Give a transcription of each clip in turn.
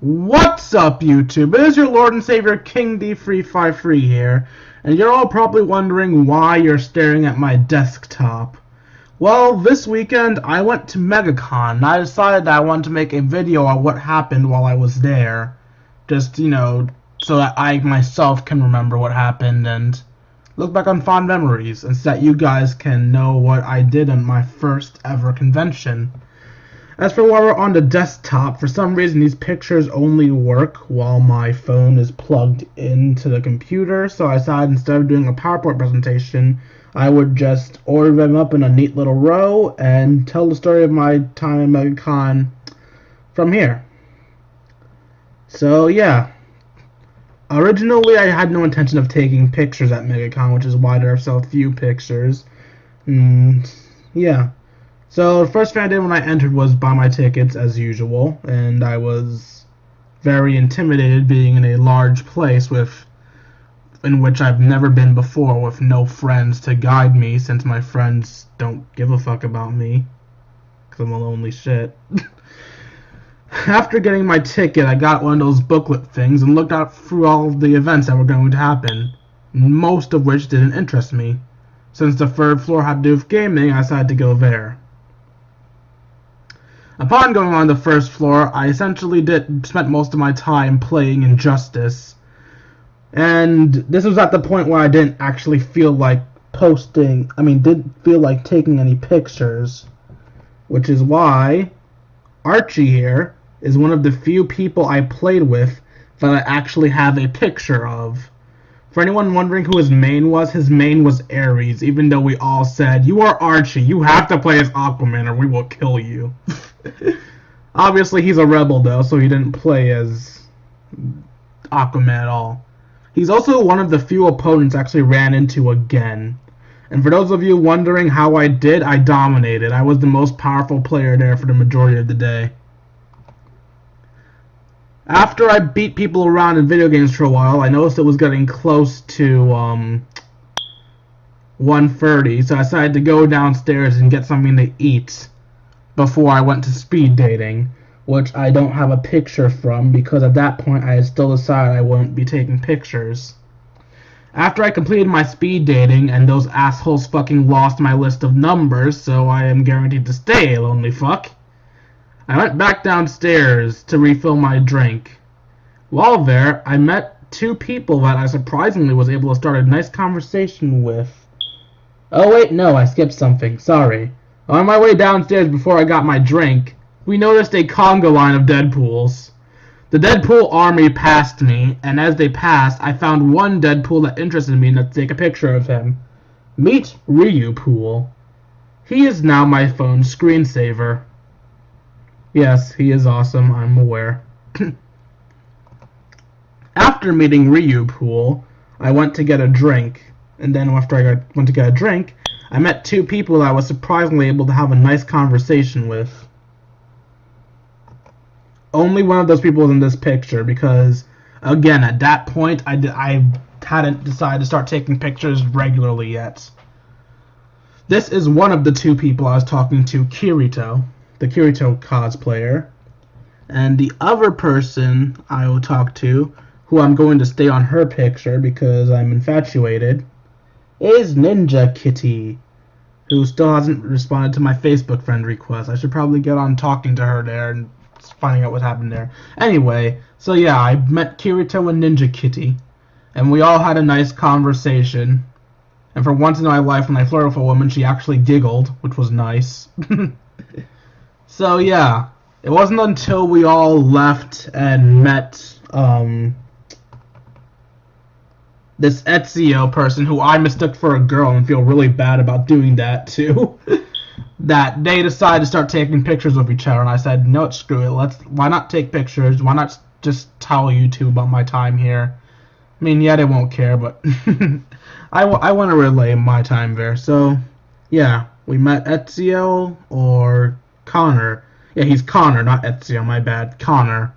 What's up, YouTube? It is your Lord and Savior, King D353 here, and you're all probably wondering why you're staring at my desktop. Well, this weekend I went to MegaCon, and I decided that I wanted to make a video on what happened while I was there. Just, so that I myself can remember what happened and look back on fond memories, and so that you guys can know what I did on my first ever convention. As for while we're on the desktop, for some reason these pictures only work while my phone is plugged into the computer, so I decided instead of doing a PowerPoint presentation, I would just order them up in a neat little row and tell the story of my time at MegaCon from here. So yeah, originally I had no intention of taking pictures at MegaCon, which is why there are so few pictures. Yeah. So the first thing I did when I entered was buy my tickets as usual, and I was very intimidated being in a large place in which I've never been before, with no friends to guide me, since my friends don't give a fuck about me, because I'm a lonely shit. After getting my ticket, I got one of those booklet things and looked out through all of the events that were going to happen, most of which didn't interest me. Since the third floor had to do with gaming, I decided to go there. Upon going on the first floor, I essentially spent most of my time playing Injustice. And this was at the point where I didn't actually feel like didn't feel like taking any pictures. Which is why Archie here is one of the few people I played with that I actually have a picture of. For anyone wondering who his main was Ares, even though we all said, "You are Archie, you have to play as Aquaman or we will kill you." Obviously he's a rebel though, so he didn't play as Aquaman at all. He's also one of the few opponents I actually ran into again. And for those of you wondering how I did, I dominated. I was the most powerful player there for the majority of the day. After I beat people around in video games for a while, I noticed it was getting close to 1:30, so I decided to go downstairs and get something to eat before I went to speed dating, which I don't have a picture from because at that point I had still decided I wouldn't be taking pictures. After I completed my speed dating and those assholes fucking lost my list of numbers, so I am guaranteed to stay, lonely fuck, I went back downstairs to refill my drink. While there, I met two people that I surprisingly was able to start a nice conversation with. Oh wait, no, I skipped something, sorry. On my way downstairs before I got my drink, we noticed a conga line of Deadpools. The Deadpool army passed me, and as they passed, I found one Deadpool that interested me enough to take a picture of him. Meet Ryupool. He is now my phone's screensaver. Yes, he is awesome, I'm aware. After meeting Ryupool, I went to get a drink, and then after I went to get a drink, I met two people that I was surprisingly able to have a nice conversation with. Only one of those people was in this picture because, again, at that point, I hadn't decided to start taking pictures regularly yet. This is one of the two people I was talking to, Kirito, the Kirito cosplayer. And the other person I will talk to, who I'm going to stay on her picture because I'm infatuated, is Ninja Kitty, who still hasn't responded to my Facebook friend request. I should probably get on talking to her there and finding out what happened there. Anyway, so yeah, I met Kirito and Ninja Kitty, and we all had a nice conversation. And for once in my life, when I flirted with a woman, she actually giggled, which was nice. So yeah, it wasn't until we all left and met this Ezio person who I mistook for a girl and feel really bad about doing that too, that they decided to start taking pictures of each other, and I said, no, screw it, why not take pictures, why not just tell YouTube about my time here? I mean, yeah, they won't care, but I want to relay my time there. So yeah, we met Ezio, or Connor. Yeah, he's Connor, not Ezio, my bad, Connor.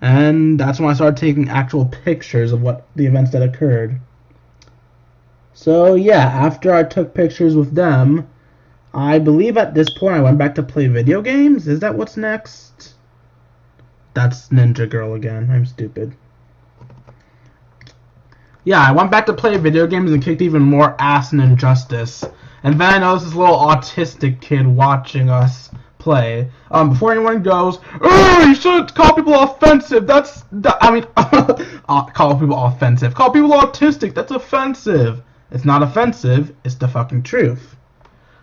And that's when I started taking actual pictures of the events that occurred. So yeah, after I took pictures with them, I believe at this point I went back to play video games? Is that what's next? that's Ninja Girl again. I'm stupid. Yeah, I went back to play video games and kicked even more ass in Injustice. And then I noticed this little autistic kid watching us play. Before anyone goes, oh, you shouldn't call people offensive. Call people offensive. Call people autistic. That's offensive. It's not offensive. It's the fucking truth.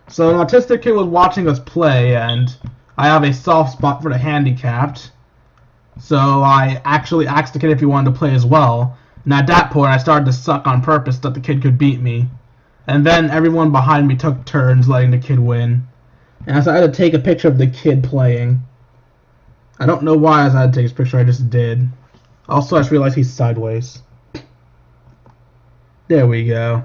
So an autistic kid was watching us play, and I have a soft spot for the handicapped. So I actually asked the kid if he wanted to play as well. And at that point, I started to suck on purpose so that the kid could beat me. And then everyone behind me took turns letting the kid win. And so I had to take a picture of the kid playing. I don't know why I had to take his picture, I just did. Also, I just realized he's sideways. There we go.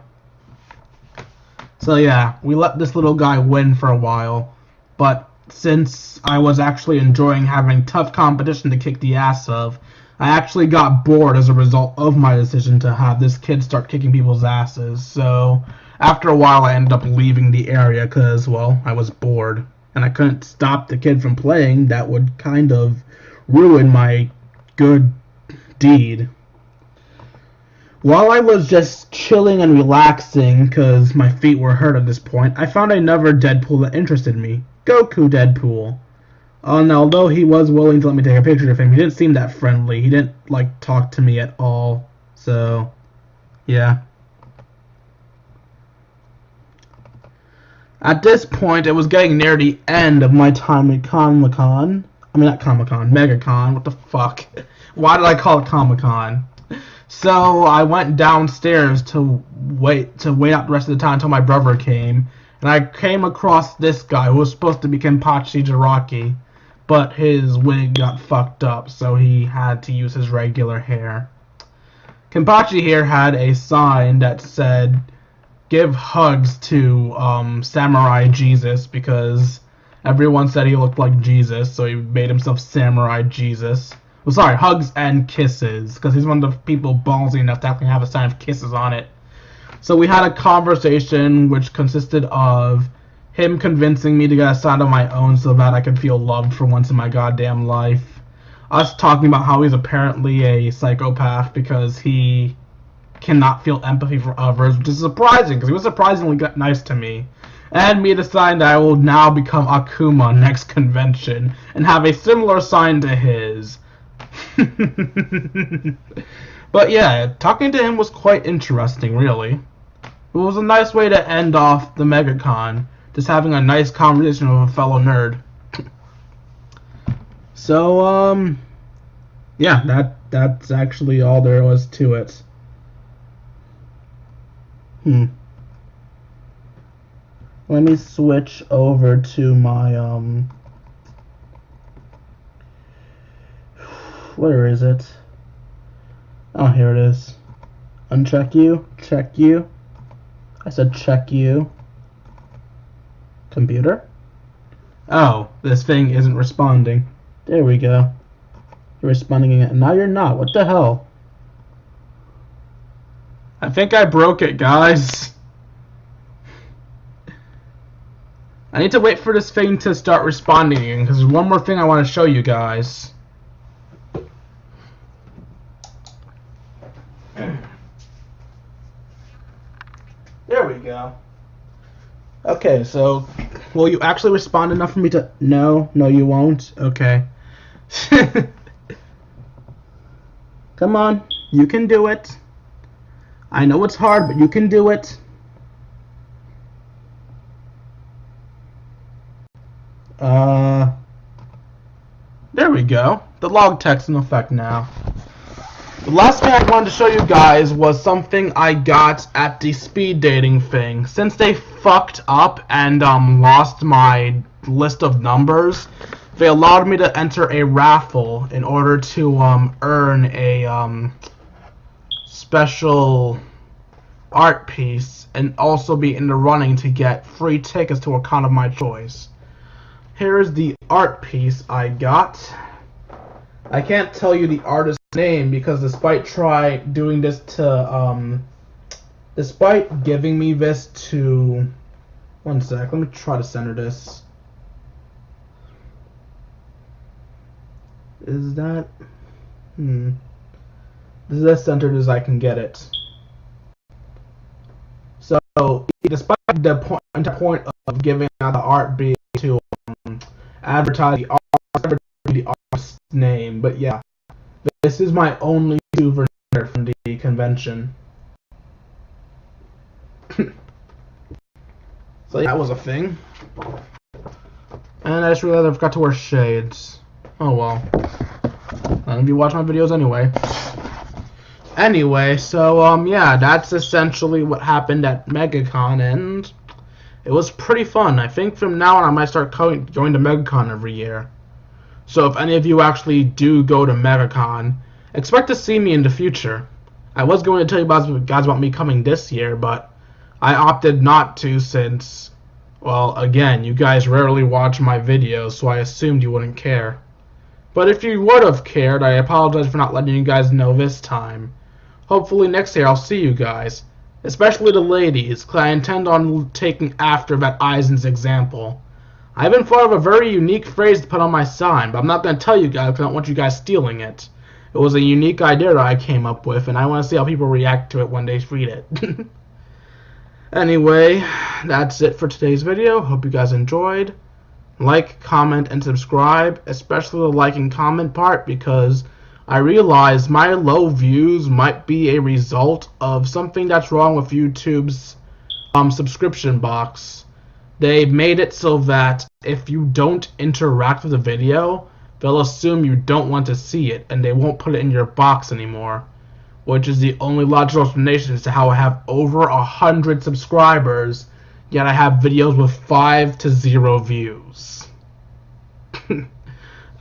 So yeah, we let this little guy win for a while. But since I was actually enjoying having tough competition to kick the ass of, I actually got bored as a result of my decision to have this kid start kicking people's asses. So after a while, I ended up leaving the area because, well, I was bored. And I couldn't stop the kid from playing. That would kind of ruin my good deed. While I was just chilling and relaxing because my feet were hurt at this point, I found another Deadpool that interested me. Goku Deadpool. And although he was willing to let me take a picture of him, he didn't seem that friendly. He didn't, talk to me at all. So, yeah. At this point, it was getting near the end of my time at Comic-Con. I mean, not Comic-Con, MegaCon. What the fuck? Why did I call it Comic-Con? So, I went downstairs to wait out the rest of the time until my brother came. And I came across this guy who was supposed to be Kenpachi Jiraki. But his wig got fucked up, so he had to use his regular hair. Kenpachi here had a sign that said, give hugs to Samurai Jesus, because everyone said he looked like Jesus, so he made himself Samurai Jesus. Well, sorry, hugs and kisses, because he's one of the people ballsy enough to actually have a sign of kisses on it. So we had a conversation which consisted of him convincing me to get a sign of my own so that I could feel loved for once in my goddamn life. Us talking about how he's apparently a psychopath because he cannot feel empathy for others, which is surprising because he was surprisingly nice to me. And me deciding that I will now become Akuma next convention and have a similar sign to his. But yeah, talking to him was quite interesting, really. It was a nice way to end off the MegaCon. Just having a nice conversation with a fellow nerd. So, yeah, that's actually all there was to it. Let me switch over to my, where is it? Oh, here it is. Uncheck you, check you. I said check you. Computer? Oh, this thing isn't responding. There we go. You're responding again. Now you're not. What the hell? I think I broke it, guys. I need to wait for this thing to start responding again, because there's one more thing I want to show you guys. There we go. Okay, so, will you actually respond enough for me to... No, you won't? Okay. Come on, you can do it. I know it's hard, but you can do it. There we go. The log text in effect now. The last thing I wanted to show you guys was something I got at the speed dating thing. Since they fucked up and lost my list of numbers, they allowed me to enter a raffle in order to earn a special art piece and also be in the running to get free tickets to a con of my choice. Here is the art piece I got. I can't tell you the artist's name because despite giving me this to... One sec, let me try to center this. Is that... This is as centered as I can get it. So, despite the point of giving out the art being to advertise the artist's name, but yeah, this is my only souvenir from the convention. So yeah, that was a thing. And I just realized I forgot to wear shades. Oh well. None of you watch my videos anyway. Anyway, so yeah, that's essentially what happened at MegaCon, and it was pretty fun. I think from now on I might start going to MegaCon every year. So if any of you actually do go to MegaCon, expect to see me in the future. I was going to tell you guys about me coming this year, but I opted not to since, well, again, you guys rarely watch my videos, so I assumed you wouldn't care. But if you would have cared, I apologize for not letting you guys know this time. Hopefully next year I'll see you guys, especially the ladies, because I intend on taking after that Eisen's example. I haven't thought of a very unique phrase to put on my sign, but I'm not going to tell you guys because I don't want you guys stealing it. It was a unique idea that I came up with, and I want to see how people react to it when they read it. Anyway, that's it for today's video. Hope you guys enjoyed. Like, comment, and subscribe, especially the like and comment part, because I realize my low views might be a result of something that's wrong with YouTube's subscription box. They made it so that if you don't interact with the video, they'll assume you don't want to see it, and they won't put it in your box anymore. Which is the only logical explanation as to how I have over 100 subscribers, yet I have videos with 5 to 0 views.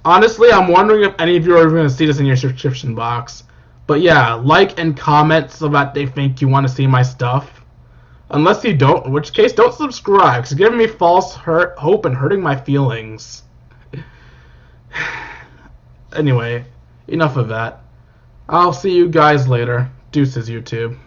Honestly, I'm wondering if any of you are going to see this in your subscription box. But yeah, like and comment so that they think you want to see my stuff. Unless you don't, in which case don't subscribe, because it's giving me false hope and hurting my feelings. Anyway, enough of that. I'll see you guys later. Deuces, YouTube.